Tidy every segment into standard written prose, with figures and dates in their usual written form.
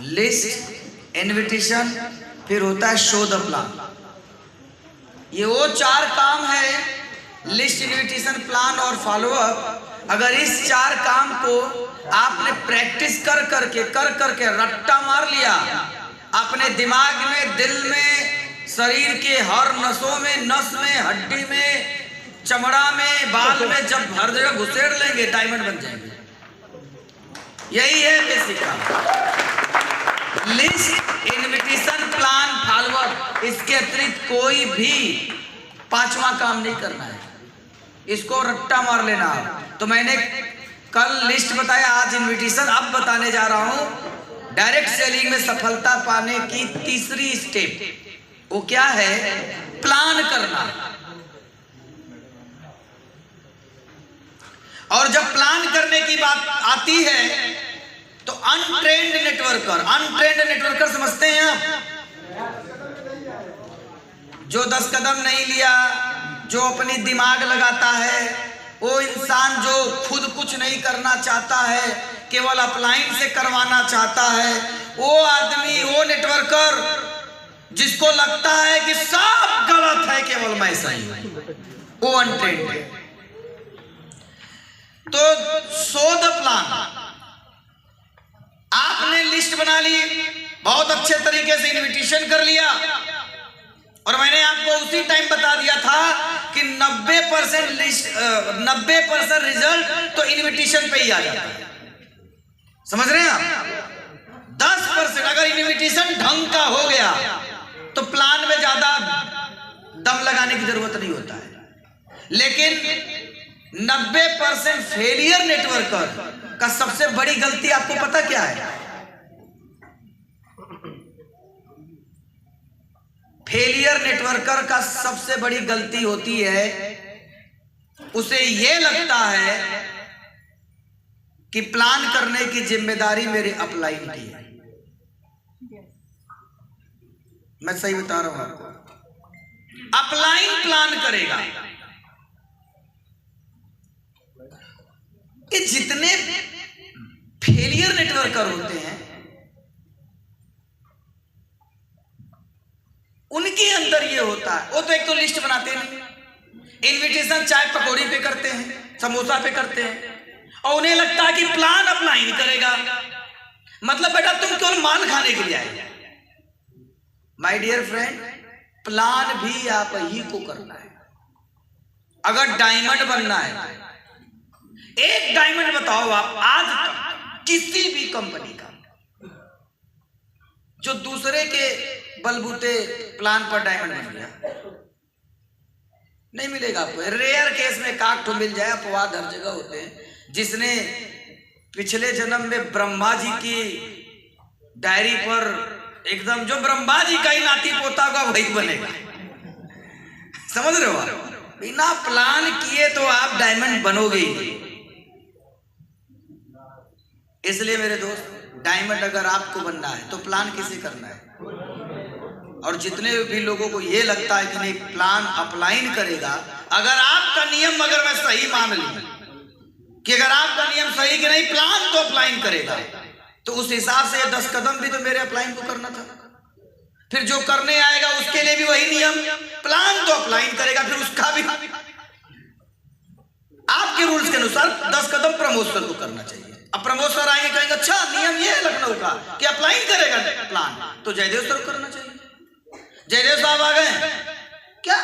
List, invitation, फिर होता है शो द प्लान। ये वो 4 काम है, लिस्ट, इनविटेशन, प्लान और फॉलोअप। अगर इस 4 काम को आपने प्रैक्टिस कर करके रट्टा मार लिया, अपने दिमाग में, दिल में, शरीर के हर नसों में, नस में, हड्डी में, चमड़ा में, बाल में, जब हर जगह घुसेड़ लेंगे, डायमंड बन जाएंगे। यही है बेसिक काम। लिस्ट, इनविटेशन, प्लान, फॉलोअप, इसके अतिरिक्त कोई भी 5वां काम नहीं करना है। इसको रट्टा मार लेना। तो मैंने कल लिस्ट बताया, आज इनविटेशन। अब बताने जा रहा हूं डायरेक्ट सेलिंग में सफलता पाने की तीसरी स्टेप। वो क्या है? प्लान करना। और जब प्लान करने की बात आती है तो अनट्रेंड नेटवर्कर समझते हैं आप? जो 10 कदम नहीं लिया, जो अपनी दिमाग लगाता है, वो इंसान जो खुद कुछ नहीं करना चाहता है, केवल अपलाइन से करवाना चाहता है, वो आदमी, वो नेटवर्कर जिसको लगता है कि सब गलत है, केवल मैं सही हूं, वो अनट्रेंड है। तो शो द प्लान। आपने लिस्ट बना ली, बहुत अच्छे तरीके से इनविटेशन कर लिया, और मैंने आपको उसी टाइम बता दिया था कि 90% लिस्ट, 90% रिजल्ट तो इनविटेशन पे ही आ जाता है। समझ रहे हैं आप? 10% अगर इनविटेशन ढंग का हो गया तो प्लान में ज्यादा दम लगाने की जरूरत नहीं होता है। लेकिन 90% फेलियर नेटवर्कर का सबसे बड़ी गलती आपको पता क्या है? फेलियर नेटवर्कर का सबसे बड़ी गलती होती है, उसे यह लगता है कि प्लान करने की जिम्मेदारी मेरे अपलाइन की है। मैं सही बता रहा हूं आपको। अपलाइन प्लान करेगा। कि जितने फेलियर नेटवर्कर होते हैं उनके अंदर ये होता है, वो तो एक तो लिस्ट बनाते नहीं, इनविटेशन चाय पकौड़ी पे करते हैं, समोसा पे करते हैं, और उन्हें लगता है कि प्लान अपलाइन करेगा। मतलब बेटा तुम केवल मान खाने के लिए आए। माय डियर फ्रेंड, प्लान भी आप ही को करना है। अगर डायमंड बनना है, एक डायमंड बताओ आप आज तक किसी भी कंपनी का जो दूसरे के बलबूते प्लान पर डायमंड बन गया? नहीं मिलेगा आपको। रेयर केस में काक तो मिल जाए, अपवाद हर जगह होते हैं। जिसने पिछले जन्म में ब्रह्मा जी की डायरी पर एकदम, जो ब्रह्मा जी का ही नाती पोता होगा वही बनेगा। समझ रहे हो आप? बिना प्लान किए तो आप डायमंड बनोगे ही। इसलिए मेरे दोस्त, डायमंड अगर आपको बनना है तो प्लान किसे करना है? और जितने भी लोगों को ये लगता है कि नहीं प्लान अपलाइन करेगा, अगर आपका नियम, अगर मैं सही मान लूं कि अगर आपका नियम सही कि नहीं प्लान तो अपलाइन करेगा, तो उस हिसाब से ये 10 कदम भी तो मेरे अपलाइन को करना था। फिर जो करने आएगा उसके लिए भी वही नियम, प्लान तो अपलाइन करेगा, फिर उसका भी आपके रूल्स के अनुसार 10 कदम प्रमोशन को करना चाहिए। अब प्रमोशन आएंगे, कहेंगे अच्छा नियम ये है लखनऊ का कि अपलाइन करेगा प्लान, तो जयदेव सर को करना चाहिए। जयदेव साहब आ गए, क्या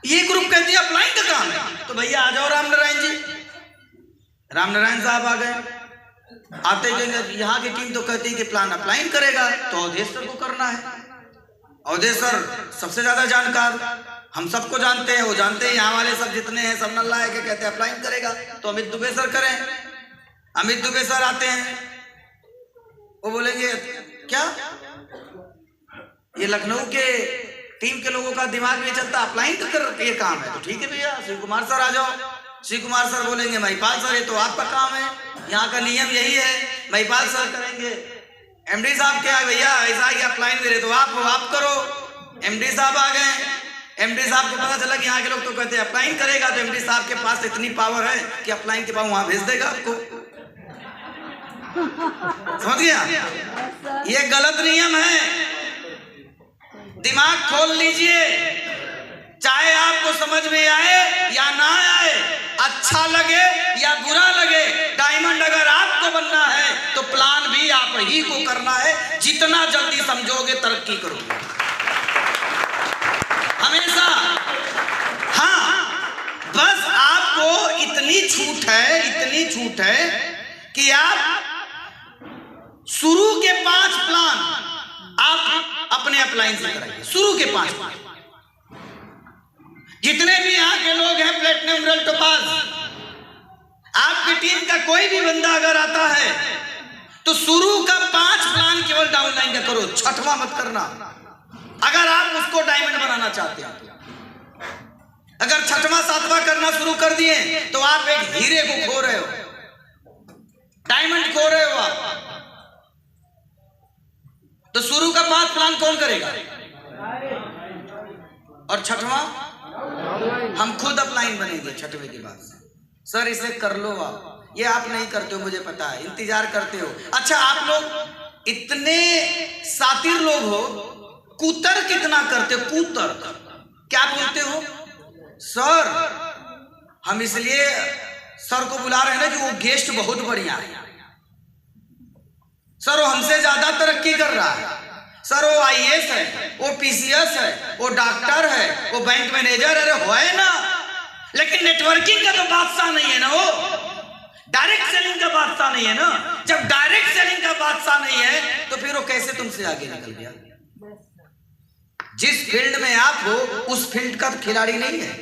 ये ग्रुप कहती है अपलाइन का काम है, तो भैया आ जाओ रामनारायण जी। रामनारायण साहब आ गए, आते कहेंगे यहाँ की टीम तो कहती है कि प्लान अपलाइन करेगा, तो अवधेश सर को करना है। अवधेश सर सबसे ज्यादा जानकार, हम सबको जानते हैं, वो जानते हैं यहाँ वाले सब जितने हैं सब नल्ला है कि कहते हैं अपलाइन करेगा, तो अमित दुबे सर करें। अमित दुबे सर आते हैं, वो बोलेंगे क्या ये लखनऊ के टीम के लोगों का दिमाग में चलता अपलाइन कर ये काम है, तो ठीक है भैया शिव कुमार सर आ जाओ। शिव कुमार सर बोलेंगे महिपाल सर ये तो आपका काम है, यहाँ का नियम यही है, महिपाल सर करेंगे। एमडी साहब क्या है भैया, ऐसा ही अपलाइन दे रहे तो आप करो। एमडी साहब आ गए, एमडी साहब को पता चला कि यहाँ के लोग तो कहते हैं अपलाइन करेगा, तो एमडी साहब के पास इतनी पावर है कि अपलाइन के पास वहां भेज देगा आपको। समझ गया? ये गलत नियम है। दिमाग खोल लीजिए, चाहे आपको समझ में आए या ना आए, अच्छा लगे या बुरा लगे, डायमंड अगर आपको बनना है तो प्लान भी आप ही को करना है। जितना जल्दी समझोगे तरक्की करोगे हमेशा। हाँ, बस आपको इतनी छूट है कि आप शुरू के 5 प्लान आप अपने अपलाइन से कराइए। शुरू के 5 प्लान, जितने भी यहाँ के लोग हैं प्लेटिनम रॉयल टोपाज, आपकी टीम का कोई भी बंदा अगर आता है तो शुरू का 5 प्लान केवल डाउनलाइन का करो, 6वां मत करना। अगर आप उसको डायमंड बनाना चाहते हैं, अगर 6वां 7वां करना शुरू कर दिए तो आप एक हीरे को खो रहे हो, डायमंड खो रहे हो आप। तो शुरू का 5 प्लान कौन करेगा? और 6वां हम खुद अपलाइन बनेंगे 6वें के बाद। सर इसे कर लो आप, ये आप नहीं करते हो मुझे पता है, इंतजार करते हो। अच्छा, आप लोग इतने सातिर लोग हो, कूतर कितना करते हो? कूतर क्या बोलते हो? सर हम इसलिए सर को बुला रहे हैं ना कि वो गेस्ट बहुत बढ़िया है, सर वो हमसे ज्यादा तरक्की कर रहा है, सर वो IAS है, वो PCS है, वो डॉक्टर है, वो बैंक मैनेजर है। अरे ना, लेकिन नेटवर्किंग का तो बादशाह नहीं है ना, वो डायरेक्ट सेलिंग का बादशाह नहीं है ना। जब डायरेक्ट सेलिंग का बादशाह नहीं है तो फिर वो कैसे तुमसे आगे निकल गया? जिस फील्ड में आप हो उस फील्ड का खिलाड़ी नहीं है।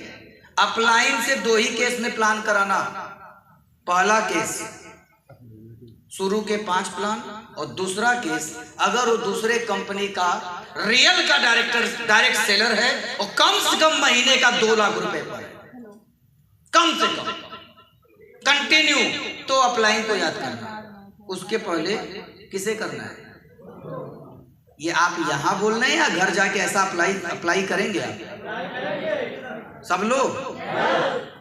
अपलाइन से 2 ही केस में प्लान कराना। पहला केस शुरू के 5 प्लान, और दूसरा केस अगर वो दूसरे कंपनी का रियल का डायरेक्ट सेलर है और कम से कम महीने का 2 लाख रुपए पर है, कम से कम कंटिन्यू, तो अपलाइन को याद करना। उसके पहले किसे करना है? ये आप यहां बोल रहे हैं या घर जाके ऐसा अप्लाई करेंगे आप सब लोग?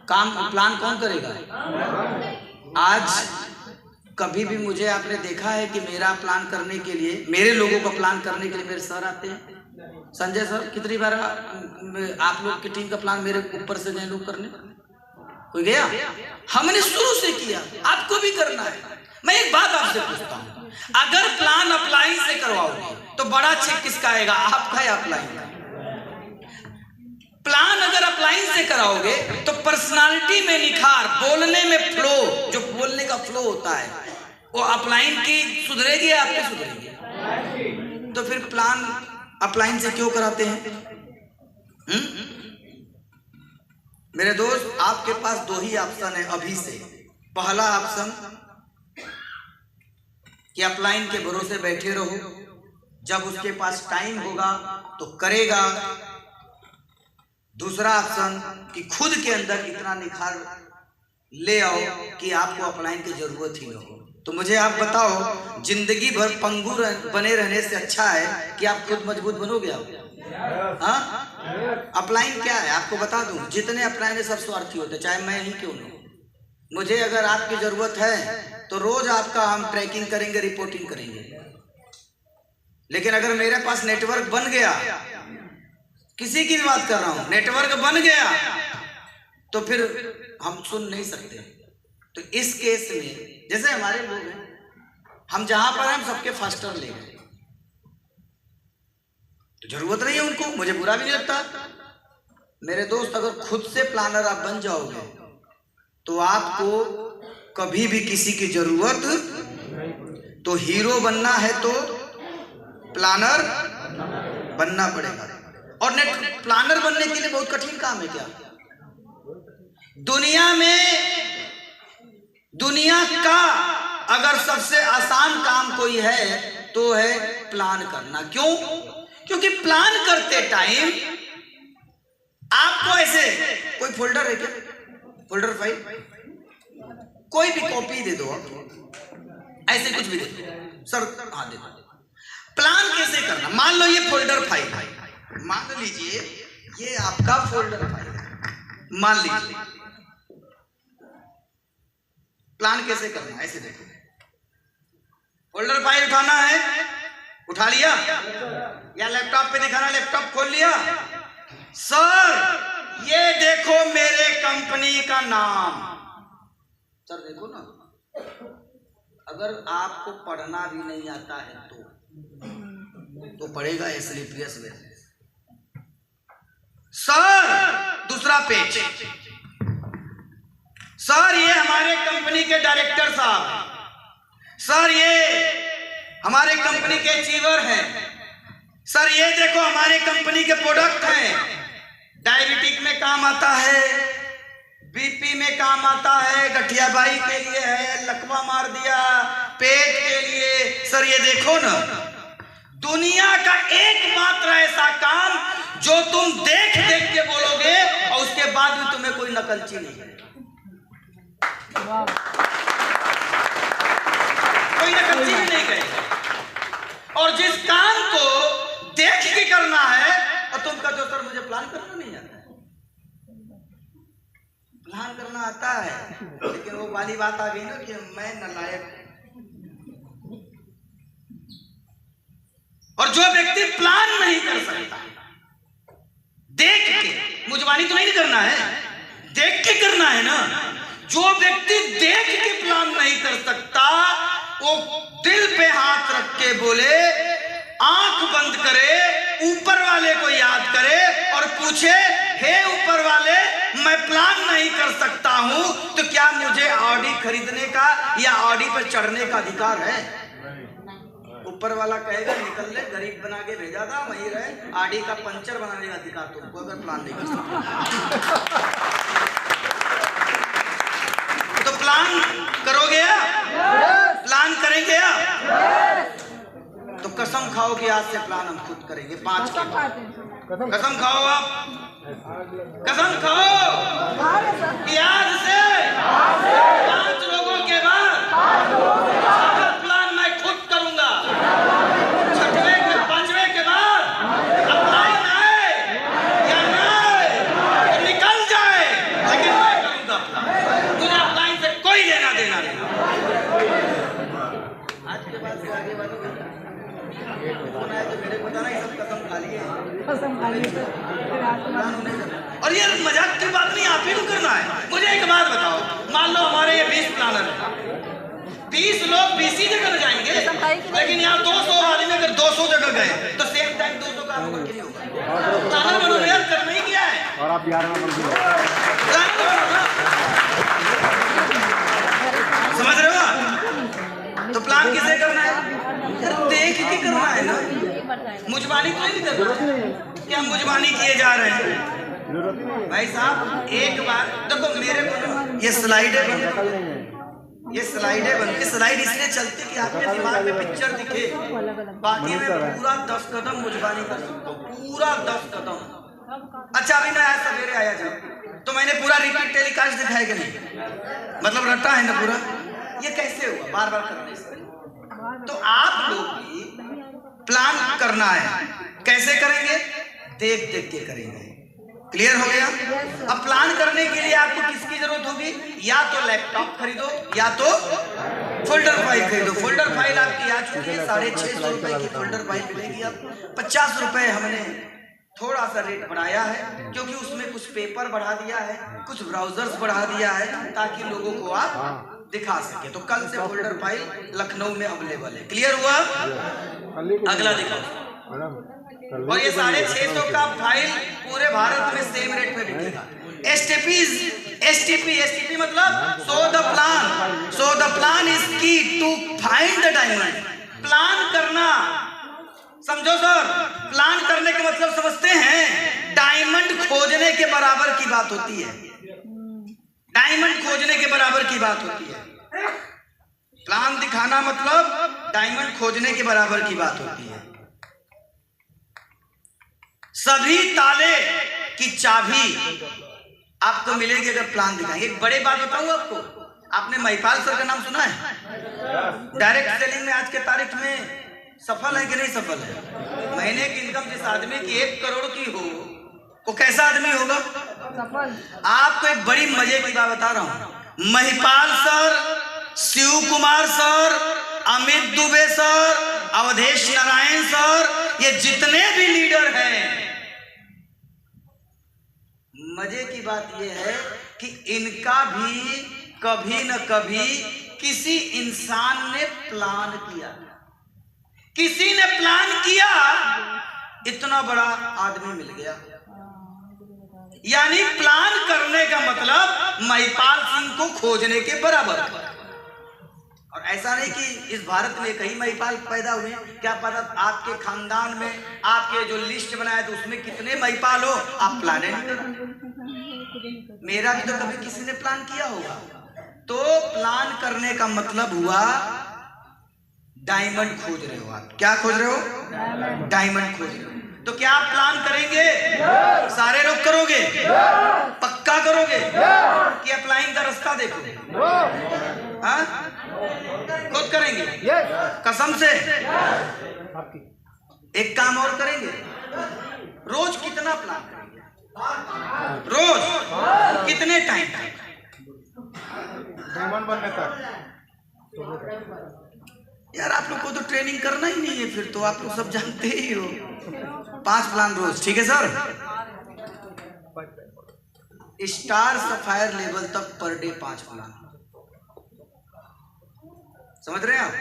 काम प्लान कौन करेगा? आज कभी भी मुझे आपने देखा है कि मेरा प्लान करने के लिए, मेरे लोगों का प्लान करने के लिए मेरे सर आते हैं? संजय सर कितनी बार आप लोग की टीम का प्लान मेरे ऊपर से गए लोग करने? कोई गया? हमने शुरू से किया, आपको भी करना है। मैं एक बात आपसे पूछता हूँ, अगर प्लान अपलाइन से करवाओगे तो बड़ा चेक किसका आएगा? आपका या अपलाइन का? प्लान अगर अपलाइन से कराओगे तो पर्सनालिटी में निखार, बोलने में फ्लो, जो बोलने का फ्लो होता है वो अपलाइन की सुधरेगी या आपकी सुधरेगी? तो फिर प्लान अपलाइन से क्यों कराते हैं? मेरे दोस्त, आपके पास 2 ही ऑप्शन है अभी से। पहला ऑप्शन कि अपलाइन के भरोसे बैठे रहो, जब उसके पास टाइम होगा तो करेगा। दूसरा ऑप्शन कि खुद के अंदर इतना निखार ले आओ कि आपको अपलाइन की जरूरत ही न हो। तो मुझे आप बताओ, जिंदगी भर पंगु बने रहने से अच्छा है कि आप खुद मजबूत बनोगे आप? हाँ, अपलाइन क्या है आपको बता दूं, जितने अपलाइन सब स्वार्थी होते, चाहे मैं ही क्यों न। मुझे अगर आपकी जरूरत है तो रोज आपका हम ट्रैकिंग करेंगे, रिपोर्टिंग करेंगे। लेकिन अगर मेरे पास नेटवर्क बन गया, किसी की भी बात कर रहा हूं, नेटवर्क बन गया तो फिर हम सुन नहीं सकते। तो इस केस में जैसे हमारे लोग हैं, हम जहां पर हैं हम सबके फास्टर ले गए, तो जरूरत नहीं है उनको, मुझे बुरा भी नहीं लगता। मेरे दोस्त, अगर खुद से प्लानर आप बन जाओगे तो आपको कभी भी किसी की जरूरत, तो हीरो बनना है तो प्लानर बनना पड़ेगा। और नेट प्लानर बनने के लिए बहुत कठिन काम है क्या? दुनिया का अगर सबसे आसान काम कोई है तो है प्लान करना। क्यों? क्योंकि प्लान करते टाइम आपको ऐसे कोई फोल्डर है क्या? फोल्डर फाइल, कोई भी कॉपी दे दो आप, ऐसे कुछ भी दे दो सर, हाँ दे दो। प्लान कैसे करना? मान लो ये फोल्डर फाइल है, मान लीजिए ये आपका फोल्डर फाइल है, मान लीजिए। प्लान कैसे करना? ऐसे देखो, फोल्डर फाइल उठाना है, उठा लिया, या लैपटॉप पे दिखाना, लैपटॉप खोल लिया। सर ये देखो मेरे कंपनी का नाम। सर देखो ना, अगर आपको पढ़ना भी नहीं आता है तो पढ़ेगा SLPS में। सर दूसरा पेज, सर ये हमारे कंपनी के डायरेक्टर साहब, सर ये हमारे कंपनी के अचीवर हैं, सर ये देखो हमारे कंपनी के प्रोडक्ट हैं, डायबिटिक में काम आता है, BP में काम आता है, गठियाबाई के लिए है, लकवा मार दिया, पेट के लिए। सर ये देखो ना, दुनिया का एकमात्र ऐसा काम जो तुम देख देख के बोलोगे और उसके बाद भी तुम्हें कोई नकलची नहीं है, कोई नकलची भी नहीं कहेगा। और जिस काम को देख के करना है और तुम कहते हो सर मुझे प्लान करना नहीं आता है। प्लान करना आता है, लेकिन वो वाली बात आ गई ना कि मैं नालायक। और जो व्यक्ति प्लान नहीं कर सकता, देख के, मुजबानी तो नहीं करना है, देख के करना है ना। जो व्यक्ति देख के प्लान नहीं कर सकता, वो दिल पे हाथ रख के बोले, आंख बंद करे, ऊपर वाले को याद करे और पूछे, हे ऊपर वाले मैं प्लान नहीं कर सकता हूं, तो क्या मुझे ऑडी खरीदने का या ऑडी पर चढ़ने का अधिकार है? ऊपर वाला कहेगा निकल ले, गरीब बना के भेजा था, वहीं रहे, ऑडी का पंचर बनाने का अधिकार तुमको, अगर प्लान नहीं कर सकते। तो प्लान करोगे या? प्लान करेंगे या? तो कसम खाओ कि आज से प्लान हम खुद करेंगे। 5 के कसम खाओ, आप कसम खाओ कि आज से 5 लोगों के बाद प्लान मैं खुद करूंगा। 6वें के 5वें के बाद प्लान आए या ना आए तो निकल जाए, लेकिन मैं करूंगा प्लान। मुझे प्लान से कोई लेना देना नहीं। आज के बाद से आगे वालों तो मेरे पता नहीं सब कसम खा लिए। और ये मजाक की बात नहीं, आप ही को करना है। मुझे एक बात बताओ, मान लो हमारे ये 20 प्लानर हैं, 20 लोग 20 ही जगह जाएंगे, लेकिन यहाँ 200 आदमी अगर 200 जगह गए तो सेम टाइम 200 काम होगा कि नहीं होगा? प्लानर बनो यार, करना ही क्या है। और आप 11 समझ रहे हो? तो प्लान किसे करना है? देख के करना है ना, मुजबानी तो नहीं करना कि हम मुजबानी किए जा रहे हैं। भाई साहब एक बार देखो, मेरे को ये स्लाइडें बनती, स्लाइड इसलिए चलती कि आपके दिमाग में पिक्चर दिखे, बाकी मैं पूरा 10 कदम मुजबानी कर सकता हूँ, पूरा 10 कदम। अच्छा अभी मैं आज सवेरे आया जब, तो मैंने पूरा रिपीट टेलीकास्ट दिखाया कि नहीं? मतलब रटा है ना पूरा। ये कैसे हुआ? बार बार करने से। तो आप लोग भी प्लान करना है, कैसे करेंगे? देख देख के करेंगे। क्लियर हो गया? अब प्लान करने के लिए आपको किसकी जरूरत होगी? या तो लैपटॉप खरीदो या तो फोल्डर फाइल खरीदो। फोल्डर फाइल आपकी आ चुकी है, 650 रुपए की फोल्डर फाइल मिलेगी आपको। 50 रुपए हमने थोड़ा सा रेट बढ़ाया है, क्योंकि उसमें कुछ पेपर बढ़ा दिया है, कुछ ब्राउजर्स बढ़ा दिया है, ताकि लोगों को आप दिखा सके। तो कल से फोल्डर फाइल लखनऊ में अवेलेबल है। क्लियर हुआ? अगला दिखाओ। और ये 650 का फाइल पूरे भारत में सेम रेट में बिकेगा। STP मतलब so the plan is key to find the diamond. Plan करना समझो सर, प्लान करने का मतलब समझते हैं? डायमंड खोजने के बराबर की बात होती है। डायमंड खोजने के बराबर की बात होती है। प्लान दिखाना मतलब डायमंड खोजने के बराबर की बात होती है। सभी ताले की चाबी आपको मिलेगी अगर प्लान दिखाएंगे। एक बड़ी बात बताऊं आपको, आपने महिपाल सर का नाम सुना है? डायरेक्ट सेलिंग में आज के तारीख में सफल है कि नहीं सफल है? महीने की इनकम जिस आदमी की 1 करोड़ की हो, वो कैसा आदमी होगा? आपको एक बड़ी मजे की बात बता रहा हूं। Mahipal sir, Shiv Kumar sir, Amit Dubey sir, Avdhesh Narayan sir, ये जितने भी लीडर हैं, मजे की बात ये है कि इनका भी कभी न कभी किसी इंसान ने प्लान किया, किसी ने प्लान किया, इतना बड़ा आदमी मिल गया। यानी प्लान करने का मतलब महिपाल सिंह को खोजने के बराबर। और ऐसा नहीं कि इस भारत में कई महिपाल पैदा हुए, क्या पता आपके खानदान में आपके जो लिस्ट बनाए तो उसमें कितने महिपाल हो, आप प्लान नहीं कर। मेरा भी तो कभी किसी ने प्लान किया होगा। तो प्लान करने का मतलब हुआ डायमंड खोज रहे हो आप। क्या खोज रहे हो? डायमंड खोज रहे हो। तो क्या आप प्लान करेंगे? सारे लोग करोगे? पक्का करोगे कि अप्लाइंग का रास्ता देखोगे? हाँ, खुद करेंगे कसम से। एक काम और करेंगे, रोज कितना प्लान करेंगे? रोज कितने टाइम बनने तक? यार आप लोग को तो ट्रेनिंग करना ही नहीं है, फिर तो आप लोग सब जानते ही हो। 5 प्लान रोज, ठीक है सर। स्टार सफायर लेवल तक पर डे 5 प्लान, समझ रहे हैं आप?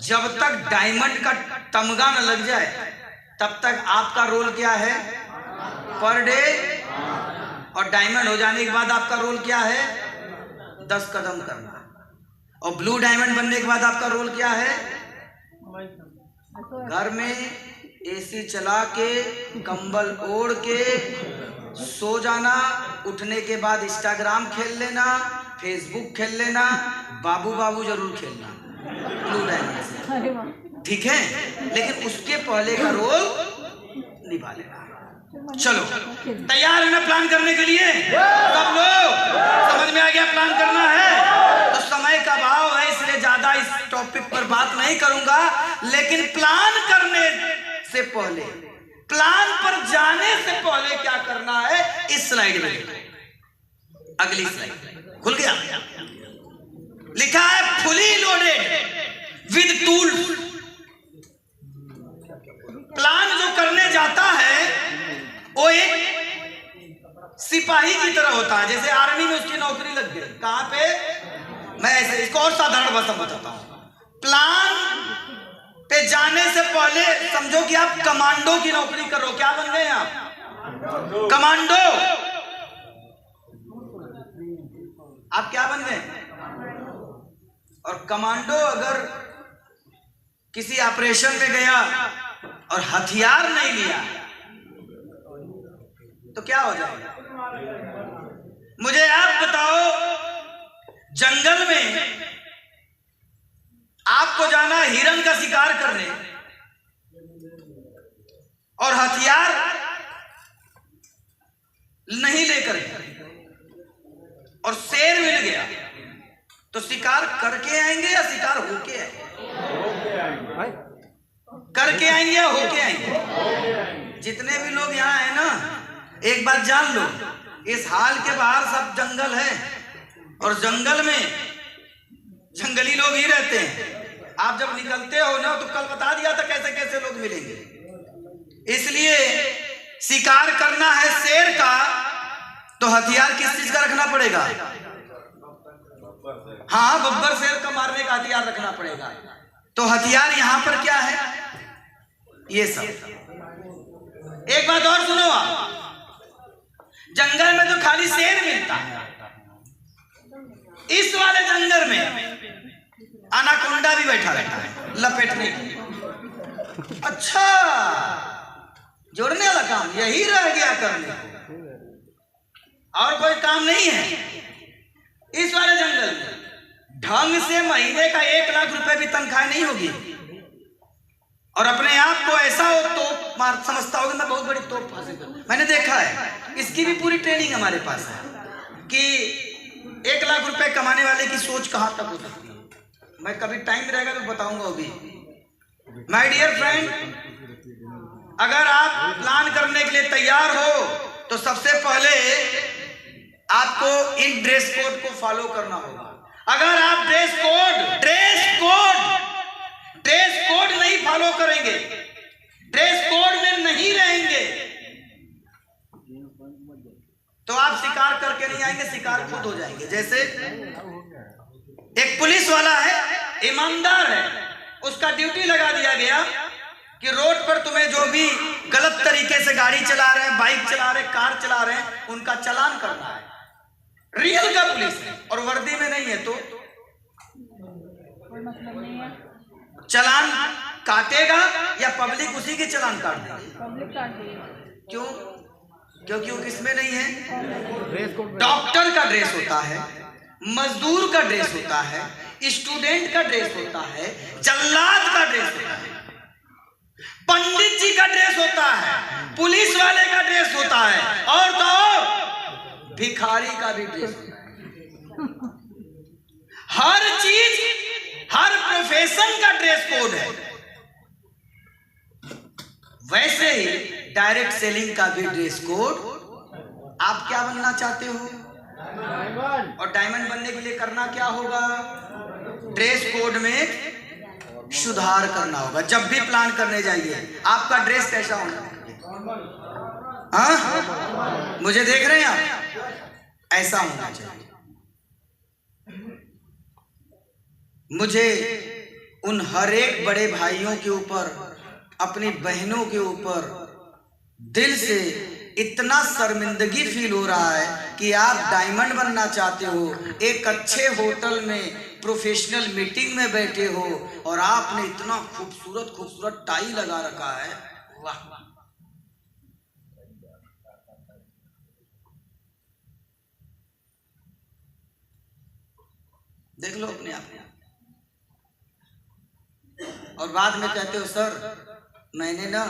जब तक डायमंड का तमगा न लग जाए तब तक आपका रोल क्या है? Per day. और डायमंड हो जाने के बाद आपका रोल क्या है? 10 कदम करना। और ब्लू डायमंड बनने के बाद आपका रोल क्या है? घर में एसी चला के कंबल ओढ़ के सो जाना, उठने के बाद इंस्टाग्राम खेल लेना, फेसबुक खेल लेना, बाबू बाबू जरूर खेलना ब्लू डायमंड से, ठीक है? लेकिन उसके पहले का रोल निभा लेना। चलो तैयार है ना प्लान करने के लिए? सब लोग समझ में आ गया प्लान करना है? तो समय का भाव है इसलिए ज्यादा इस टॉपिक पर बात नहीं करूंगा, लेकिन प्लान करने से पहले, प्लान पर जाने से पहले क्या करना है इस स्लाइड में, अगली स्लाइड खुल गया, लिखा है fully loaded with tool. Plan जो करने जाता है वो एक सिपाही की तरह होता है, जैसे आर्मी में उसकी नौकरी लग गई। कहां पे? मैं ऐसे इसको और साधारण भाषा में बताता हूं। प्लान पे जाने से पहले समझो कि आप कमांडो की नौकरी करो। क्या बन गए आप? कमांडो। आप क्या बन गए? और कमांडो अगर किसी ऑपरेशन में गया और हथियार नहीं लिया तो क्या हो जाएगा? मुझे आप बताओ, जंगल में आपको जाना हिरण का शिकार करने और हथियार नहीं लेकर और शेर मिल गया तो शिकार करके आएंगे या शिकार होके आएंगे? करके आएंगे या होके आएंगे? जितने भी लोग यहाँ हैं ना, एक बात जान लो, इस हाल के बाहर सब जंगल है और जंगल में जंगली लोग ही रहते हैं। आप जब निकलते हो ना, तो कल बता दिया था कैसे कैसे लोग मिलेंगे। इसलिए शिकार करना है शेर का तो हथियार किस चीज का रखना पड़ेगा? हाँ, बब्बर शेर का मारने का हथियार रखना पड़ेगा। तो हथियार यहां पर क्या है? ये सब। एक बात और सुनो, आप जंगल में तो खाली शेर मिलता है, इस वाले जंगल में अनाकोंडा भी बैठा रहता है लपेटने के। अच्छा, जोड़ने वाला काम यही रह गया करने को, और कोई काम नहीं है। इस वाले जंगल में ढंग से महीने का 1 लाख रुपए भी तनख्वाह नहीं होगी, और अपने आप को ऐसा हो तोप मार समझता होगा, मैं बहुत बड़ी तोप हासिल करूं। मैंने देखा है, इसकी भी पूरी ट्रेनिंग हमारे पास है कि 1 लाख रुपए कमाने वाले की सोच कहां तक हो सकती है। मैं कभी टाइम रहेगा तो बताऊंगा अभी। माय डियर फ्रेंड, अगर आप प्लान करने के लिए तैयार हो तो सबसे पहले आपको इन ड्रेस कोड को फॉलो करना होगा। अगर आप ड्रेस कोड ड्रेस कोड नहीं फॉलो करेंगे, ड्रेस कोड में नहीं रहेंगे, तो आप शिकार करके नहीं आएंगे, शिकार खुद हो जाएंगे। जैसे एक पुलिस वाला है, ईमानदार है, उसका ड्यूटी लगा दिया गया कि रोड पर तुम्हें जो भी गलत तरीके से गाड़ी चला रहे हैं, बाइक चला रहे हैं, कार चला रहे हैं, उनका चालान करना है। रियल का पुलिस है और वर्दी में नहीं है तो चालान काटेगा या पब्लिक उसी के चालान काट देगी? क्यों? क्योंकि वो किसमें नहीं है। डॉक्टर का ड्रेस होता है, मजदूर का ड्रेस होता है, स्टूडेंट का ड्रेस होता है, जल्लाद का ड्रेस होता है, पंडित जी का ड्रेस होता है, पुलिस वाले का ड्रेस होता है, और तो और भिखारी का भी ड्रेस होता है। हर चीज, हर प्रोफेशन का ड्रेस कोड है। वैसे ही डायरेक्ट सेलिंग का भी ड्रेस कोड। आप क्या बनना चाहते हो? और डायमंड बनने के लिए करना क्या होगा? ड्रेस कोड में सुधार करना होगा। जब भी प्लान करने जाइए आपका ड्रेस कैसा होना चाहिए? हाँ, मुझे देख रहे हैं आप? ऐसा होना चाहिए। मुझे उन हर एक बड़े भाइयों के ऊपर, अपनी बहनों के ऊपर दिल से इतना शर्मिंदगी फील हो रहा है कि आप डायमंड बनना चाहते हो, एक अच्छे होटल में प्रोफेशनल मीटिंग में बैठे हो और आपने इतना खूबसूरत खूबसूरत टाई लगा रखा है। वाह! देख लो अपने आप। और बाद में कहते हो सर मैंने ना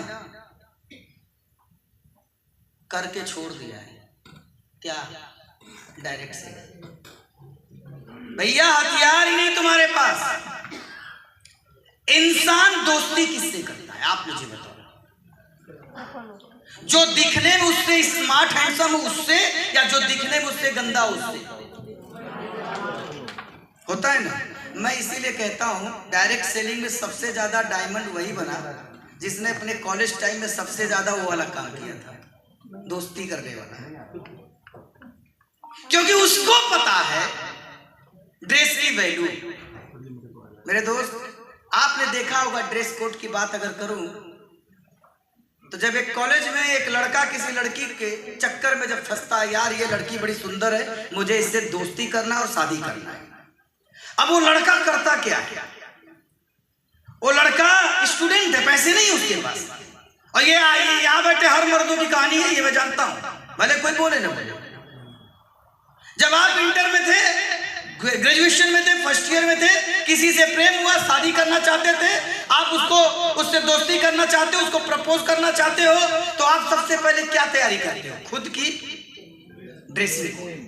करके छोड़ दिया है। क्या? डायरेक्ट से। भैया हथियार ही नहीं तुम्हारे पास। इंसान दोस्ती किससे करता है आप मुझे बताओ? जो दिखने में उससे स्मार्ट हैंडसम उससे, या जो दिखने में उससे गंदा उससे? होता है ना। मैं इसीलिए कहता हूं डायरेक्ट सेलिंग में सबसे ज्यादा डायमंड वही बना जिसने अपने कॉलेज टाइम में सबसे ज्यादा वो वाला काम किया था, दोस्ती करने वाला। क्योंकि उसको पता है ड्रेस की वैल्यू। मेरे दोस्त, आपने देखा होगा, ड्रेस कोड की बात अगर करूं तो जब एक कॉलेज में एक लड़का किसी लड़की के चक्कर में जब फंसता है, यार ये लड़की बड़ी सुंदर है, मुझे इससे दोस्ती करना और शादी करना है। अब वो लड़का करता क्या है? वो लड़का स्टूडेंट है, पैसे नहीं उसके पास, और ये यहां बैठे हर मर्दों की कहानी है, ये मैं जानता हूं, भले कोई बोले ना बोले। जब आप इंटर में थे, ग्रेजुएशन में थे, फर्स्ट ईयर में थे, किसी से प्रेम हुआ, शादी करना चाहते थे, आप उससे दोस्ती करना चाहते हो, उसको प्रपोज करना चाहते हो, तो आप सबसे पहले क्या तैयारी करते हो? खुद की ड्रेसिंग।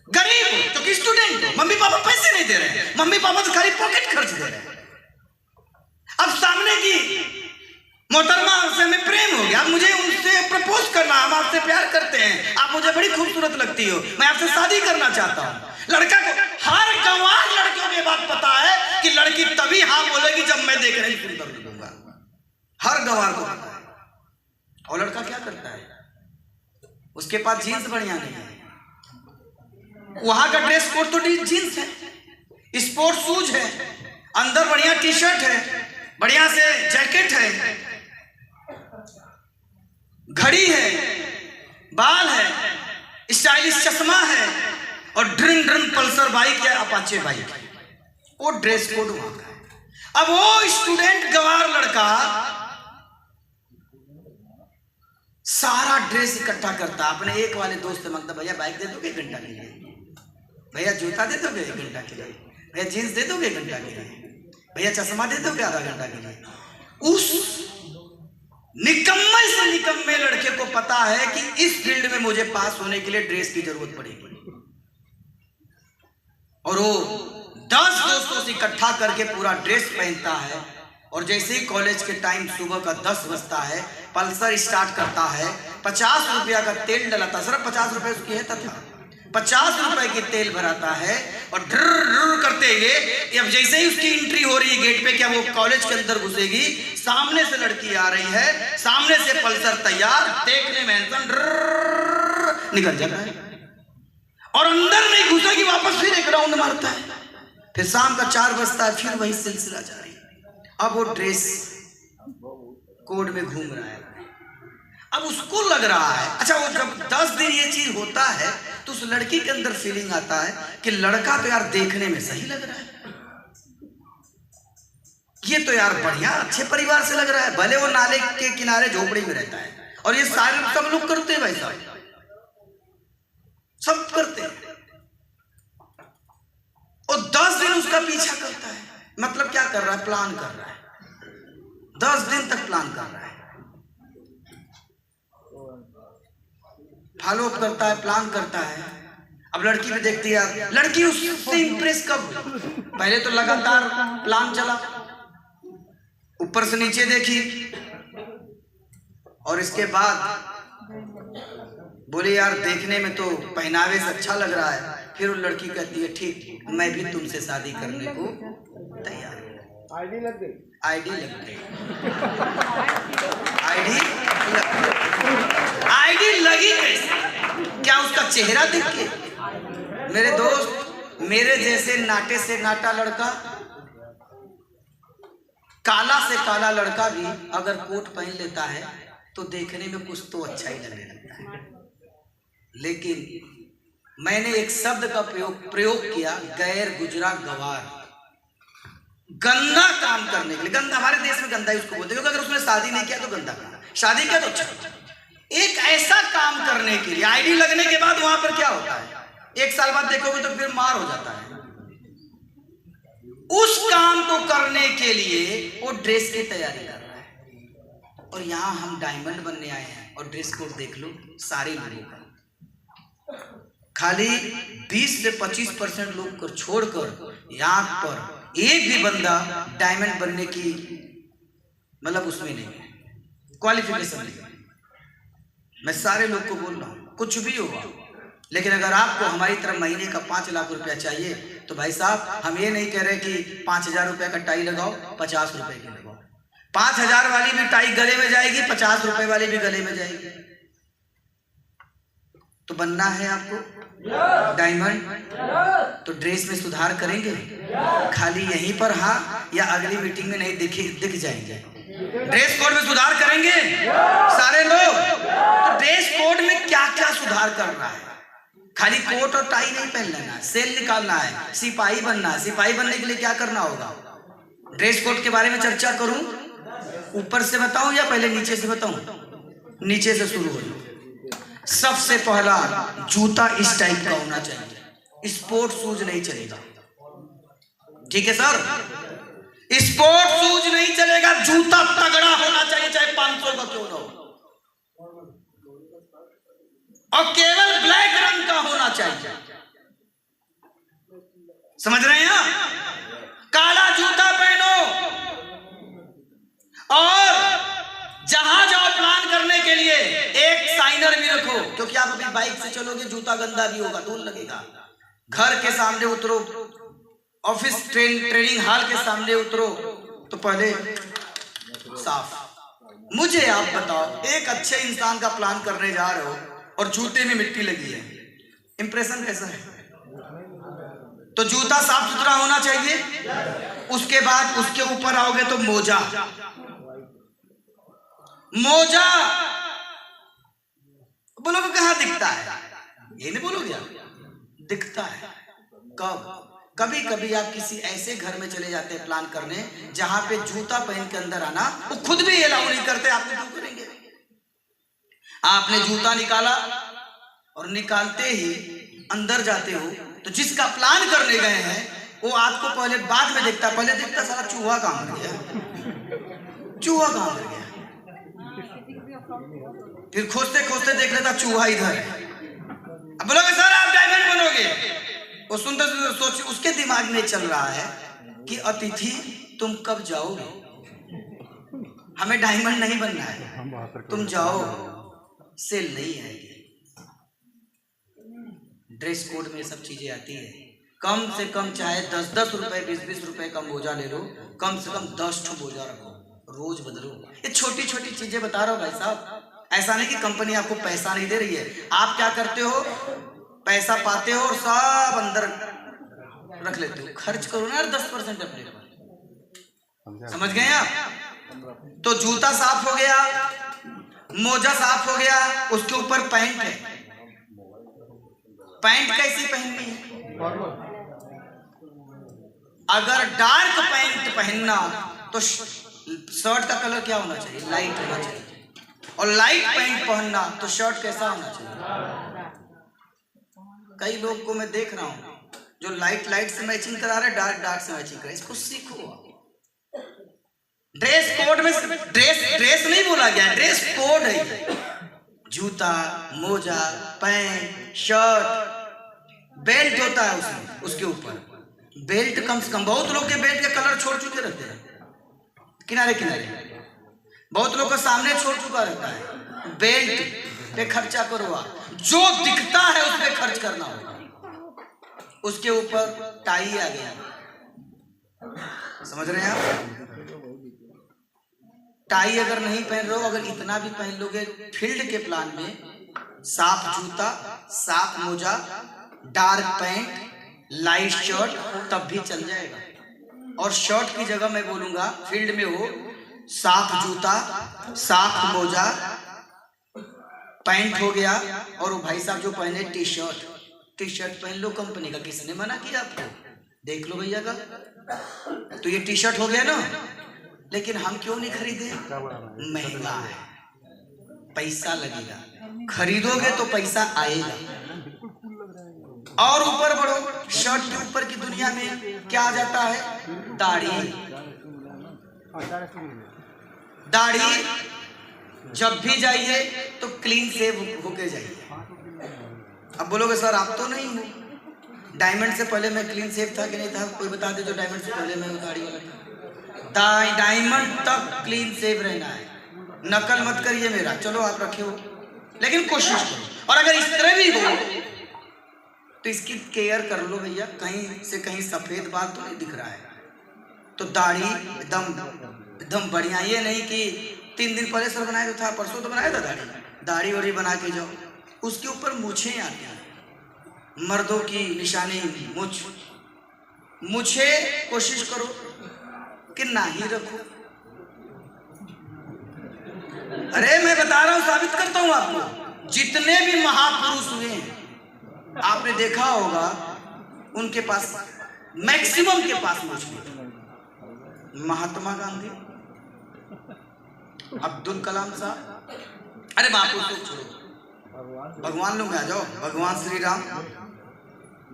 गरीब हो क्योंकि स्टूडेंट हो, मम्मी पापा पैसे नहीं दे रहे हैं, मम्मी पापा तो खाली पॉकेट खर्च दे रहे हैं। अब सामने की मोहतरमा से हमें प्रेम हो गया, अब मुझे उनसे प्रपोज करना, हम आपसे प्यार करते हैं, आप मुझे बड़ी खूबसूरत लगती हो, मैं आपसे शादी करना चाहता हूँ। लड़का को, हर गंवार लड़कियों के बात पता है कि लड़की तभी हाँ बोलेगी जब मैं देख रही सुंदर लगूंगा। हर गंवार को पता है। और लड़का क्या करता है? उसके पास जीन्स बढ़िया नहीं है, वहां का ड्रेस कोड तो जीन्स है, स्पोर्ट्स शूज है, अंदर बढ़िया टी शर्ट है, बढ़िया से जैकेट है, घड़ी है, बाल है, स्टाइलिश चश्मा है, और ड्रिंग ड्रिंग पल्सर बाइक या अपाचे बाइक है। वो ड्रेस कोड वहां का है। अब वो स्टूडेंट गवार लड़का सारा ड्रेस इकट्ठा करता, अपने एक वाले दोस्त से मांगता, भैया बाइक दे दोगे 1 घंटा के लिए? भैया जूता दे दोगे 1 घंटा के लिए? भैया जीन्स दे दोगे 1 घंटा के लिए? भैया चश्मा दे दोगे आधा घंटा के लिए? उस निकम्मे से निकम्मे लड़के को पता है कि इस फील्ड में मुझे पास होने के लिए ड्रेस की जरूरत पड़ेगी, और वो 10 दोस्तों से इकट्ठा करके पूरा ड्रेस पहनता है, और जैसे ही कॉलेज के टाइम सुबह का 10 बजता है, पल्सर स्टार्ट करता है, 50 रुपया का तेल डलाता, सिर्फ 50 रुपये उसकी है तथा 50 रुपए की तेल भराता है और ड्र करते हुए, अब जैसे ही उसकी एंट्री हो रही है गेट पे, क्या वो कॉलेज के अंदर घुसेगी, सामने से लड़की आ रही है, सामने से पल्सर तैयार, देखने में हैंडसम, निकल जाता है और अंदर नहीं घुसेगी, वापस फिर एक राउंड मारता है। फिर शाम का 4 बजता है, फिर वही सिलसिला जारी। अब वो ड्रेस कोड में घूम रहा है। अब उसको लग रहा है, अच्छा वो जब 10 दिन ये चीज होता है तो उस लड़की के अंदर फीलिंग आता है कि लड़का तो यार देखने में सही लग रहा है, ये तो यार बढ़िया अच्छे परिवार से लग रहा है, भले वो नाले के किनारे झोपड़ी में रहता है, और ये सारे सब लोग करते हैं भाई साहब, सब करते हैं। और 10 दिन उसका पीछा करता है, मतलब क्या कर रहा है, प्लान कर रहा है, 10 दिन तक प्लान कर रहा है, फॉलो अप करता है, प्लान करता है। अब लड़की भी देखती है, लड़की उससे इंप्रेस कब, पहले तो लगातार प्लान चला, ऊपर से नीचे देखी, और इसके बाद बोले यार देखने में तो पहनावे से अच्छा लग रहा है। फिर वो लड़की कहती है ठीक, मैं भी तुमसे शादी करने को तैयार हूं। आईडी लग गई, आईडी लग गई, आईडी लगी कैसे? क्या उसका चेहरा देख के? मेरे दोस्त, मेरे जैसे नाटे से नाटा लड़का, काला से काला लड़का भी अगर कोट पहन लेता है तो देखने में कुछ तो अच्छा ही लगने लगता है। लेकिन मैंने एक शब्द का प्रयोग किया, गैर गुजरा गवार, गंदा काम करने के लिए। गंदा हमारे देश में गंदा ही उसको बोलते हैं, क्योंकि अगर उसने शादी नहीं किया तो गंदा काम, शादी किया तो अच्छा। एक ऐसा काम करने के लिए आईडी लगने के बाद वहां पर क्या होता है, 1 साल बाद देखोगे तो फिर मार हो जाता है। उस काम को करने के लिए वो ड्रेस की तैयारी कर रहा है, और यहाँ हम डायमंड बनने आए हैं, और ड्रेस कोड देख लो सारे लोगों का, खाली 20 से 25% लोग को छोड़कर यहाँ पर एक भी बंदा डायमंड बनने की मतलब उसमें नहीं है, क्वालिफिकेशन नहीं है। मैं सारे लोग को बोल रहा हूँ, कुछ भी होगा, लेकिन अगर आपको हमारी तरफ महीने का 5 लाख रुपया चाहिए तो भाई साहब हम ये नहीं कह रहे कि 5,000 रुपये का टाई लगाओ, 50 रुपए की लगाओ। 5,000 वाली भी टाई गले में जाएगी, 50 रुपए वाली भी गले में जाएगी। तो बनना है आपको डायमंड, तो ड्रेस में सुधार करेंगे, खाली यहीं पर हाँ, या अगली मीटिंग में नहीं दिख जाएंगे। ड्रेस कोड में सुधार करेंगे सारे लोग। तो ड्रेस कोड में क्या क्या सुधार करना है, खाली कोट और टाई नहीं पहन लेना, सेल निकालना है, सिपाही बनना है। सिपाही बनने के लिए क्या करना होगा, ड्रेस कोड के बारे में चर्चा करूं, ऊपर से बताऊं या पहले नीचे से बताऊं? नीचे से शुरू हो। सबसे पहला जूता इस टाइप का होना चाहिए, स्पोर्ट शूज नहीं चलेगा, ठीक है सर, स्पोर्ट शूज नहीं चलेगा, जूता तगड़ा होना चाहिए, चाहे 500 का क्यों ना हो, और केवल ब्लैक रंग का होना चाहिए। समझ रहे हैं? काला जूता पहनो, और जहां जाओ प्लान करने के लिए एक साइनर भी रखो, क्योंकि आप अभी बाइक से चलोगे, जूता गंदा भी होगा, धूल लगेगा। घर के सामने उतरो, ऑफिस ट्रेनिंग हॉल के सामने उतरो तो पहले साफ। मुझे आप बताओ, एक अच्छे इंसान का प्लान करने जा रहे हो और जूते में मिट्टी लगी है, इंप्रेशन कैसा है? तो जूता साफ सुथरा होना चाहिए। उसके बाद उसके ऊपर आओगे तो मोजा, मोजा बोलोगे कहां दिखता है, ये नहीं बोलोगे, दिखता है कब? कभी कभी आप किसी ऐसे घर में चले जाते हैं प्लान करने जहां पे जूता पहन के अंदर आना वो खुद भी अलाउ नहीं करते, आप क्यों करेंगे? आपने जूता निकाला और निकालते ही अंदर जाते हो तो जिसका प्लान करने गए हैं वो आपको पहले बाद में देखता, पहले देखता सारा चूहा कहां मर गया, चूहा कहां मर गया, फिर खोजते खोजते देख लेता चूहा इधर है। अब बोलोगे सर आप डायमंड बनोगे, वो सुनते सोच उसके दिमाग में चल रहा है कि अतिथि तुम कब जाओगे, हमें डायमंड नहीं बनना है, तुम जाओ, सेल नहीं आएगी। ड्रेस कोड में सब चीजें आती है। कम से कम चाहे 10-10 रुपए 20-20 रुपए का मोजा ले लो, कम से कम 10 ठो मोजा रखो, रोज बदलो। ये छोटी छोटी चीजें बता रहा हूँ भाई साहब। ऐसा नहीं कि कंपनी आपको पैसा नहीं दे रही है, आप क्या करते हो, पैसा पाते हो और सब अंदर रख लेते हो। खर्च करो ना यार 10% अपने पर, समझ गए आप। तो जूता साफ हो गया, मोजा साफ हो गया, उसके ऊपर पैंट है। पैंट कैसी पहननी है? अगर डार्क पैंट पहनना तो शर्ट का कलर क्या होना चाहिए? लाइट होना चाहिए। और लाइट पैंट पहनना तो शर्ट कैसा होना चाहिए? कई लोग को मैं देख रहा हूं जो लाइट लाइट से मैचिंग करा रहे, डार्क डार्क से मैचिंग करा। इसको सीखो। ड्रेस कोड में ड्रेस नहीं बोला गया, ड्रेस कोड है। जूता, मोजा, पैंट, शर्ट, बेल्ट होता है उसमें, उसके ऊपर बेल्ट कम से कम। बहुत लोग के बेल्ट के कलर छोड़ चुके रहते हैं किनारे किनारे, बहुत लोग का सामने छोड़ चुका रहता है। बेल्ट पे खर्चा करो आप, जो दिखता है उस पे खर्च करना होगा। उसके ऊपर टाई आ गया, समझ रहे हैं आप। टाई अगर नहीं पहन रहे हो, अगर इतना भी पहन लोगे फील्ड के प्लान में, साफ जूता, साफ मोजा, डार्क पैंट, लाइट शर्ट, तब भी चल जाएगा। और शर्ट की जगह मैं बोलूंगा फील्ड में हो, साफ जूता, साफ मोजा, पैंट हो गया, और वो भाई साहब जो पहने टी शर्ट पहन लो कंपनी का। किसने मना किया आपको? देख लो भैया का, तो ये टी शर्ट हो गया ना। लेकिन हम क्यों नहीं खरीदे? महंगा है, पैसा लगेगा, खरीदोगे तो पैसा आएगा। और ऊपर बढ़ो, शर्ट के ऊपर की दुनिया में क्या आ जाता है? दाढ़ी। दाढ़ी जब भी जाइए तो क्लीन सेव होके जाइए। अब बोलोगे सर आप तो नहीं हो, डायमंड से पहले मैं क्लीन सेव था कि नहीं था? कोई बता दे जो डायमंड से पहले मैं दाढ़ी वाला था। डायमंड तक क्लीन सेव रहना है, नकल मत करिए मेरा। चलो आप रखे हो, लेकिन कोशिश करो। और अगर इस तरह भी हो तो इसकी केयर कर लो भैया, कहीं से कहीं सफेद बाल तो नहीं दिख रहा है। तो दाढ़ी एकदम बढ़िया। ये नहीं कि 3 दिन पहले सर बनाया तो था, परसों तो बनाया था दाढ़ी वाड़ी बना के जाओ। उसके ऊपर मूछें आती हैं, मर्दों की निशानी मुझे कोशिश करो कि ना ही रखो। अरे मैं बता रहा हूं, साबित करता हूं आपको। जितने भी महापुरुष हुए हैं आपने देखा होगा, उनके पास मैक्सिमम के पास मुझ नहीं। महात्मा गांधी, अब्दुल कलाम साहब, अरे महापुरुष को छोड़ो, भगवान लोग आ जाओ। भगवान श्री राम,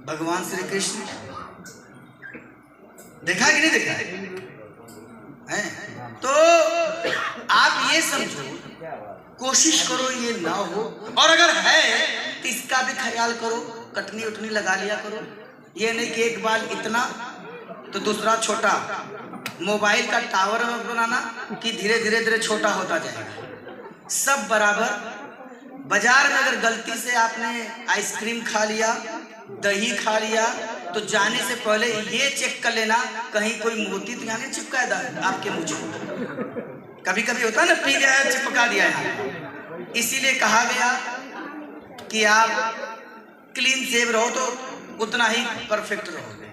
भगवान श्री कृष्ण, देखा कि नहीं देखा है? तो आप ये समझो, कोशिश करो ये ना हो। और अगर है तो इसका भी ख्याल करो, कटनी उठनी लगा लिया करो। ये नहीं कि एक बाल इतना तो दूसरा छोटा। मोबाइल का टावर मत बनाना कि धीरे धीरे धीरे छोटा होता जाएगा। सब बराबर। बाजार में अगर गलती से आपने आइसक्रीम खा लिया, दही खा लिया, तो जाने से पहले ये चेक कर लेना कहीं कोई मोती तो यहाँ नहीं चिपकाया था आपके मुंह में। कभी कभी होता है ना, पी गया है चिपका दिया है। इसीलिए कहा गया कि आप क्लीन सेव रहो तो उतना ही परफेक्ट रहोगे।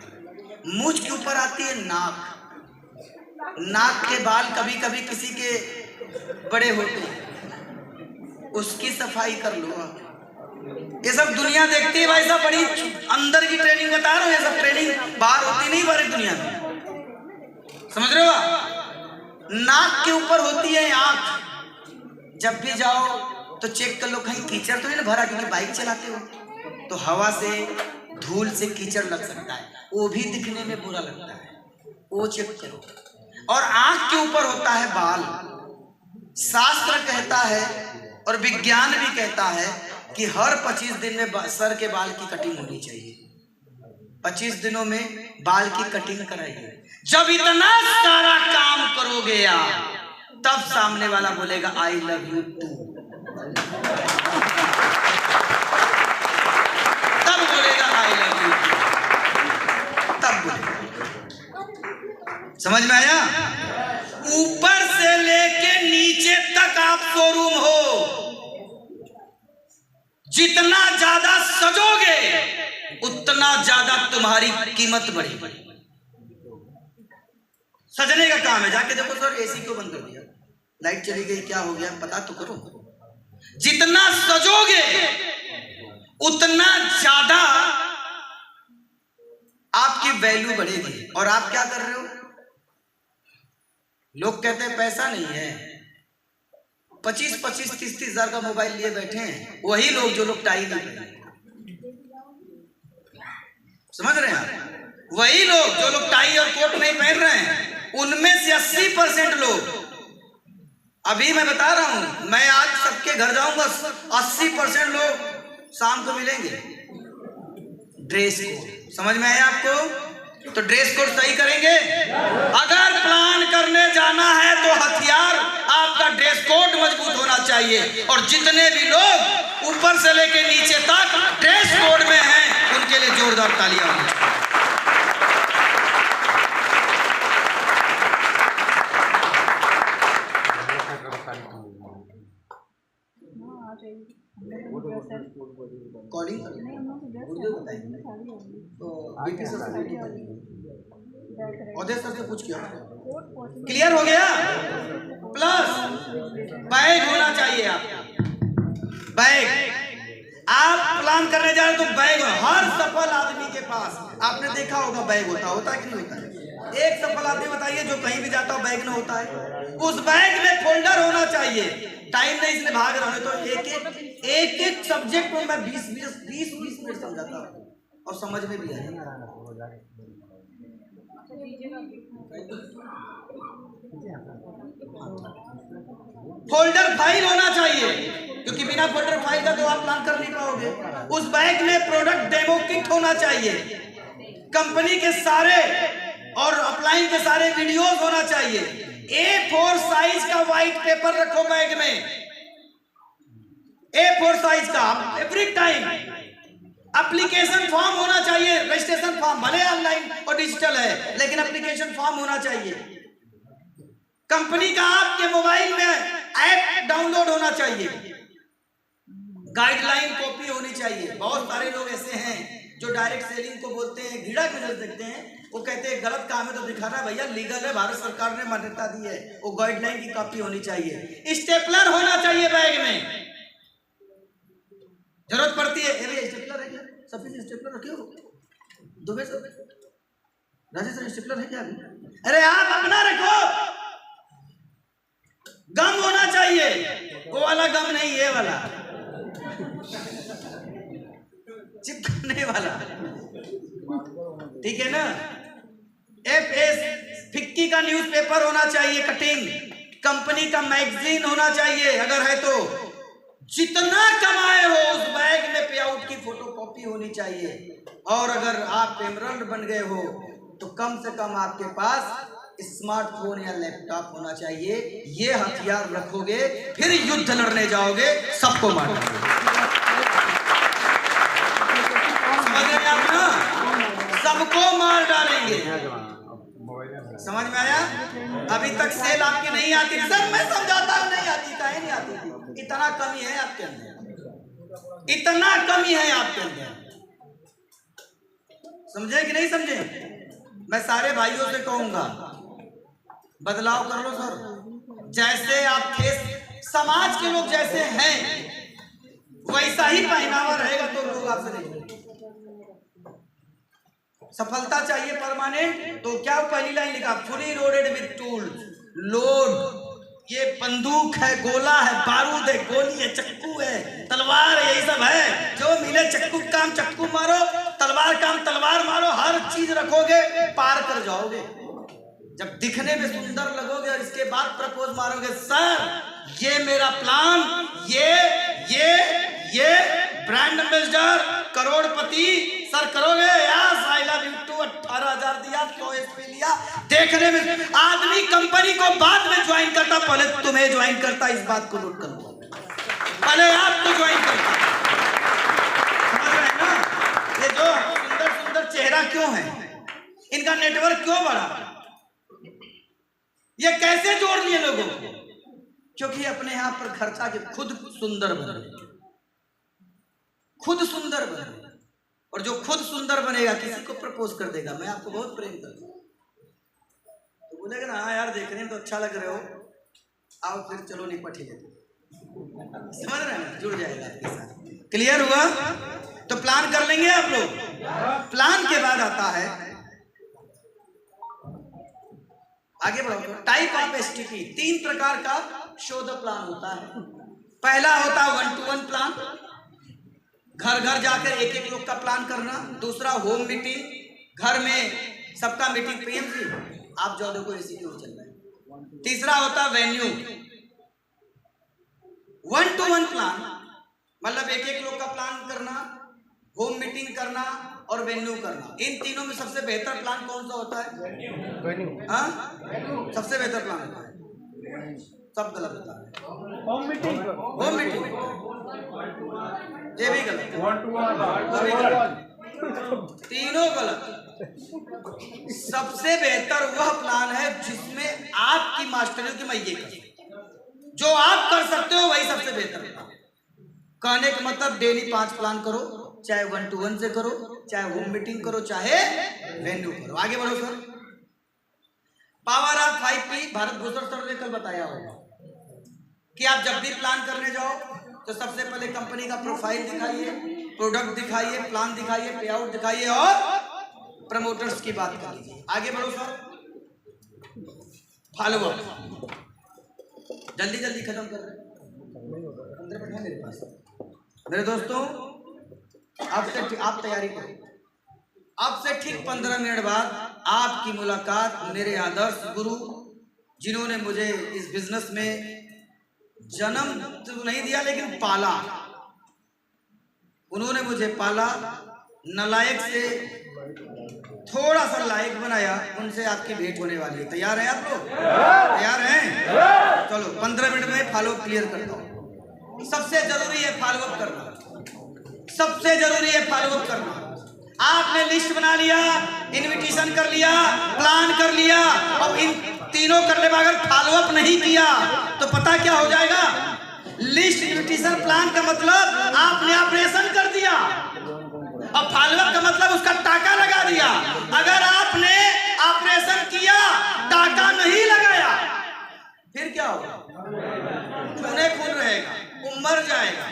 मुझ के ऊपर आती है नाक। नाक के बाल कभी कभी किसी के बड़े होते हैं, उसकी सफाई कर लो आप। ये सब दुनिया देखती है भाई साहब, बड़ी अंदर की ट्रेनिंग बता रहा हूँ। ये सब ट्रेनिंग बाहर होती नहीं, बाहर दुनिया में, समझ रहे हो आप? नाक के ऊपर होती है आंख। जब भी जाओ तो चेक कर लो कहीं कीचड़ तो नहीं ना भरा, क्योंकि बाइक चलाते हो तो हवा से, धूल से कीचड़ लग सकता है, वो भी दिखने में बुरा लगता है, वो चेक करो। और आंख के ऊपर होता है बाल। शास्त्र कहता है और विज्ञान भी कहता है कि हर 25 दिन में सर के बाल की कटिंग होनी चाहिए। 25 दिनों में बाल की कटिंग कराइए। जब इतना सारा काम करोगे आप, तब सामने वाला बोलेगा आई लव यू टू। तब समझ में आया? ऊपर से लेके नीचे तक आप शोरूम हो, जितना ज्यादा सजोगे उतना ज्यादा तुम्हारी कीमत बढ़ेगी। सजने का काम है। जाके देखो सर एसी क्यों बंद कर दिया, लाइट चली गई, क्या हो गया, पता तो करो। जितना सजोगे उतना ज्यादा आपकी वैल्यू बढ़ेगी। और आप क्या कर रहे हो? लोग कहते हैं पैसा नहीं है, 25-25, 30-30 हजार का मोबाइल लिए बैठे हैं। वही लोग जो लोग टाई नहीं पहने, समझ रहे हैं आप? वही लोग जो लोग टाई और कोट नहीं पहन रहे हैं, उनमें से 80% लोग, अभी मैं बता रहा हूं, मैं आज सबके घर जाऊंगा, 80% लोग शाम को मिलेंगे ड्रेस कोड। समझ में आया आपको? तो ड्रेस कोड सही करेंगे। अगर प्लान करने जाना है तो हथियार आपका ड्रेस कोड मजबूत होना चाहिए। और जितने भी लोग ऊपर से लेके नीचे तक ड्रेस कोड में हैं, उनके लिए जोरदार तालियां होनी चाहिए। कुछ किया क्लियर हो गया? प्लस बैग होना चाहिए आपका। बैग आप प्लान करने जा रहे हो तो बैग, हर सफल आदमी के पास आपने देखा होगा बैग होता है कि नहीं होता है? एक सफल आदमी बताइए जो कहीं भी जाता हो बैग में होता है। उस बैग में फोल्डर होना चाहिए। टाइम नहीं इसलिए भाग रहा हूं, तो एक सब्जेक्ट में मैं 20 मिनट समझाता हूं और समझ में भी आया। फोल्डर फाइल होना चाहिए, क्योंकि बिना फोल्डर फाइल का तो आप प्लान कर नहीं पाओगे। उस बैग में प्रोडक्ट डेमो किट होना चाहिए, कंपनी के सारे और अपलाइन के सारे वीडियोस होना चाहिए। A4 साइज का व्हाइट पेपर रखो बैग में, A4 साइज का। एवरी टाइम एप्लीकेशन फॉर्म होना चाहिए, रजिस्ट्रेशन फॉर्म, भले ऑनलाइन और डिजिटल है लेकिन एप्लीकेशन फॉर्म होना चाहिए। कंपनी का आपके मोबाइल में ऐप डाउनलोड होना चाहिए, गाइडलाइन कॉपी होनी चाहिए। बहुत सारे लोग ऐसे हैं जो डायरेक्ट सेलिंग को बोलते हैं, घिड़ा नजर देखते हैं, वो कहते हैं गलत काम है तो दिखाना, भैया लीगल है, भारत सरकार ने मान्यता दी है। वो गाइडलाइन की कॉपी होनी चाहिए। स्टेपलर होना चाहिए बैग में, जरूरत पड़ती है। स्टेपलर है क्या? सफेद स्टेपलर रखे हो? Dubey sir, Rajesh sir stapler है क्या? अरे आप अपना रखो। गम होना चाहिए, वो वाला गम नहीं, ये वाला चिपकने वाला, ठीक है ना? FS फिक्की का न्यूज़पेपर होना चाहिए, कटिंग, कंपनी का मैगजीन होना चाहिए अगर है तो। जितना कमाए हो उस बैग में पे आउट की फोटोकॉपी होनी चाहिए। और अगर आप एमरल्ड बन गए हो तो कम से कम आपके पास स्मार्टफोन या लैपटॉप होना चाहिए। ये हथियार रखोगे फिर युद्ध लड़ने जाओगे, सबको मारोगे। समझ रहे हैं आप ना? सबको मार डालेंगे। समझ में आया? अभी तक सेल आपकी नहीं आती सर, मैं समझाता हूं नहीं आती, काहे नहीं आती थी? इतना कमी है आपके अंदर, इतना कमी है आपके अंदर। समझे कि नहीं समझे? मैं सारे भाइयों से कहूंगा बदलाव कर लो सर। जैसे आप थे, समाज के लोग जैसे हैं वैसा ही पहनावा रहेगा तो लोग आपसे नहीं। सफलता चाहिए परमानेंट, तो क्या पहली लाइन लिखा? Fully loaded with tools. Load, ये बंदूक है, गोला है, बारूद है, गोली है, चक्कू है, तलवार है, यही सब है। जो मिले चक्कू काम चक्कू मारो, तलवार काम तलवार मारो, हर चीज रखोगे पार कर जाओगे। जब दिखने में सुंदर लगोगे और इसके बाद प्रपोज मारोगे, सर ये मेरा प्लान, ये ब्रांड एम्बेसडर, करोड़पति सर करोगे। यार आई लव यू टू 18,000 दिया, 100 SP लिया। देखने में आदमी कंपनी को बाद में ज्वाइन करता, पहले तुम्हें ज्वाइन करता। इस बात को नोट करो, पहले आपको ज्वाइन करता। समझ रहे हैं ना? ये जो सुंदर सुंदर चेहरा क्यों है, इनका नेटवर्क क्यों बढ़ा? ये कैसे जोड़ लिए लोगों को? क्योंकि अपने यहाँ पर खर्चा के खुद सुंदर बने, खुद सुंदर बने। और जो खुद सुंदर बनेगा किसी को प्रपोज कर देगा, मैं आपको बहुत प्रेम करता हूँ, तो बोलेगा ना हाँ यार देखने में तो अच्छा लग रहे हो, आओ फिर चलो निपट ही लेते। समझ रहे हैं? जुड़ जाएगा आपके साथ। क्लियर हुआ? तो प्लान कर लेंगे आप लोग। प्लान के बाद आता है, आगे बढ़ो, टाइप ऑफ एसटीपी। 3 प्रकार का शो द प्लान होता है। पहला होता है 1-to-1 प्लान, घर घर जाकर एक एक लोग का प्लान करना। दूसरा होम मीटिंग, घर में सबका मीटिंग, पीएम जी आप जाओ देखो एसी क्यों चल रहा है। तीसरा होता है वेन्यू। 1-to-1 प्लान मतलब एक एक लोग का प्लान करना, होम मीटिंग करना और वेन्यू करना। इन तीनों में सबसे बेहतर प्लान कौन सा होता है? वेन्यू। हाँ, सबसे बेहतर प्लान होता है। सब गलत होता है। होम मीटिंग, होम मीटिंग ये भी गलत, 1-to-1 तीनों गलत। सबसे बेहतर वह प्लान है जिसमें आपकी मास्टरी की मैं ये कर, जो आप कर सकते हो वही सबसे बेहतर है। कहने का मतलब डेली 5 प्लान करो, चाहे 1-to-1 से करो, चाहे होम मीटिंग करो, चाहे वेन्यू करो। आगे बढ़ो sir. Power of 5P Bharat Bhushan sir ने कल बताया होगा कि आप जब भी प्लान करने जाओ तो सबसे पहले कंपनी का प्रोफाइल दिखाइए, प्रोडक्ट दिखाइए, प्लान दिखाइए, पे आउट दिखाइए और प्रमोटर्स की बात कर लीजिए। आगे बढ़ो सर। फॉलोअप जल्दी जल्दी खत्म कर रहे हैं, अंदर बैठा मेरे पास। मेरे दोस्तों आपसे आप तैयारी करो, आपसे ठीक 15 मिनट बाद आपकी मुलाकात मेरे आदर्श गुरु, जिन्होंने मुझे इस बिजनेस में जन्म तो नहीं दिया लेकिन पाला, उन्होंने मुझे पाला, नालायक से थोड़ा सा लायक बनाया, उनसे आपकी भेंट होने वाली है। तैयार हैं आप लोग? तैयार हैं? चलो 15 मिनट में फॉलोअप क्लियर करता हूँ। सबसे जरूरी है फॉलोअप करना, सबसे जरूरी है फॉलोअप करना। आपने लिस्ट बना लिया, इनविटेशन कर लिया, प्लान कर लिया, अब इन तीनों करने में अगर फॉलोअप नहीं किया तो पता क्या हो जाएगा? लिस्ट, इनविटेशन, प्लान का मतलब आपने ऑपरेशन कर दिया और फॉलोअप का मतलब उसका टाका लगा दिया। अगर आपने ऑपरेशन किया, टाका नहीं लगाया, फिर क्या होगा? खूने खून रहेगा, वो मर जाएगा।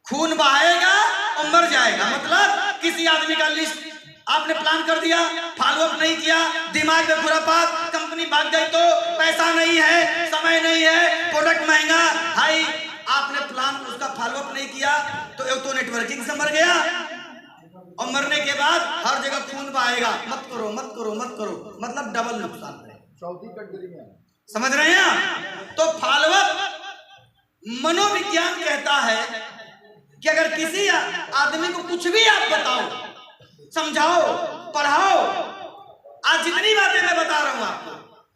खून बहाएगा और मर जाएगा। मतलब किसी आदमी का लिस्ट आपने प्लान कर दिया, फॉलोअप नहीं किया, दिमाग में खुरापात, कंपनी भाग गई तो पैसा नहीं है, समय नहीं है, प्रोडक्ट महंगा, हाई, आपने प्लान उसका फॉलोअप नहीं किया तो नेटवर्किंग से मर गया और मरने के बाद हर जगह खून बहाएगा। मत करो मत करो मत करो, मतलब डबल नुकसान है। समझ रहे हैं? तो फॉलोअप मनोविज्ञान कहता है कि अगर किसी आदमी को कुछ भी आप बताओ, समझाओ, पढ़ाओ, आज जितनी बातें मैं बता रहा हूं आपको,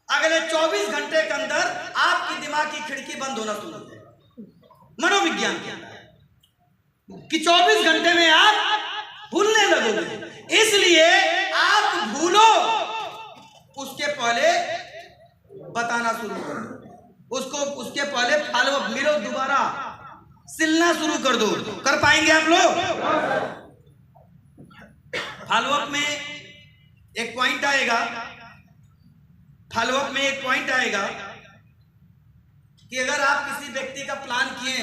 अगले 24 घंटे के अंदर आपकी दिमाग की खिड़की बंद होना शुरू हो जाए। मनोविज्ञान कहता है कि 24 घंटे में आप भूलने लगोगे। इसलिए आप भूलो उसके पहले बताना शुरू करो, उसको उसके पहले फॉलोअप मिलो, दोबारा सिलना शुरू कर दो। कर पाएंगे आप लोग? फॉलोअप में एक पॉइंट आएगा, फॉलोअप में एक पॉइंट आएगा कि अगर आप किसी व्यक्ति का प्लान किए